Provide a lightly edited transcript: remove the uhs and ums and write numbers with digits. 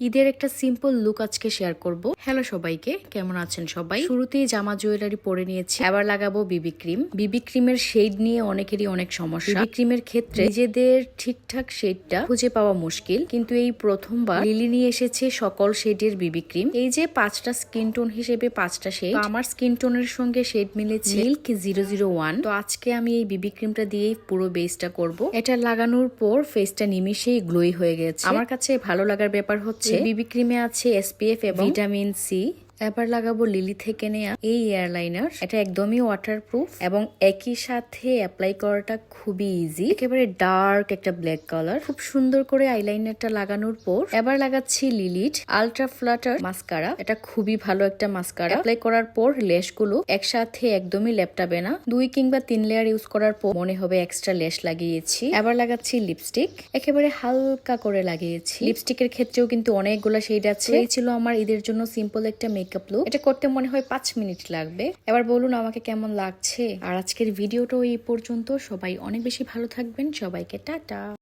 ঈদের একটা simple look আজকে শেয়ার করব। হ্যালো সবাইকে, কেমন আছেন সবাই? শুরুতেই জামা জুয়েলারি পরে নিয়েছি, এবার লাগাবো বিবি ক্রিম। বিবি ক্রিমের শেড নিয়ে অনেকেরই অনেক সমস্যা। বিবি ক্রিমের ক্ষেত্রে নিজেদের ঠিকঠাক শেডটা খুঁজে পাওয়া মুশকিল, কিন্তু এই প্রথমবার লিলি নিয়ে এসেছে সকল শেডের বিবি ক্রিম। এই যে 5টা স্কিন টোন হিসেবে 5টা শেড, আমার স্কিন টোনের সঙ্গে শেড মিলেছে মিল্ক 001। তো আজকে আমি এই বিবি ক্রিমটা দিয়েই পুরো বেসটা করব। এটা লাগানোর পর ফেসটা নিমিশেই গ্লোই হয়ে গেছে। আমার কাছে ভালো লাগার ব্যাপার হচ্ছে বিবি ক্রিমে আছে SPF এবং ভিটামিন সি। এবার লাগাবো লিলি থেকে নেয়া এই এয়ারলাইনার। এটা একদমই ওয়াটারপ্রুফ এবং একই সাথে অ্যাপ্লাই করাটা খুবই ইজি। একেবারে ডার্ক একটা ব্ল্যাক কালার। খুব সুন্দর করে আইলাইনারটা লাগানোর পর এবার লাগাচ্ছি লিলিট আলট্রা ফ্লাটার মাস্কারা। এটা খুবই ভালো একটা মাস্কারা। অ্যাপ্লাই করার পর ল্যাশগুলো একসাথে একদমই লেপটাবে না। 2 কিংবা 3 লেয়ার ইউজ করার পর মনে হবে এক্সট্রা ল্যাশ লাগিয়েছি। এবার লাগাচ্ছি লিপস্টিক, একেবারে হালকা করে লাগিয়েছি। লিপস্টিকের ক্ষেত্রেও কিন্তু অনেকগুলো শেড আছে। এই ছিল আমার ঈদের জন্য সিম্পল একটা মেকআপ লুক। এটা করতে মনে হয় 5 মিনিট লাগবে। এবার বলুন আমাকে কেমন লাগছে। আর আজকের ভিডিওটাও এই পর্যন্ত। সবাই অনেক বেশি ভালো থাকবেন। সবাইকে টাটা।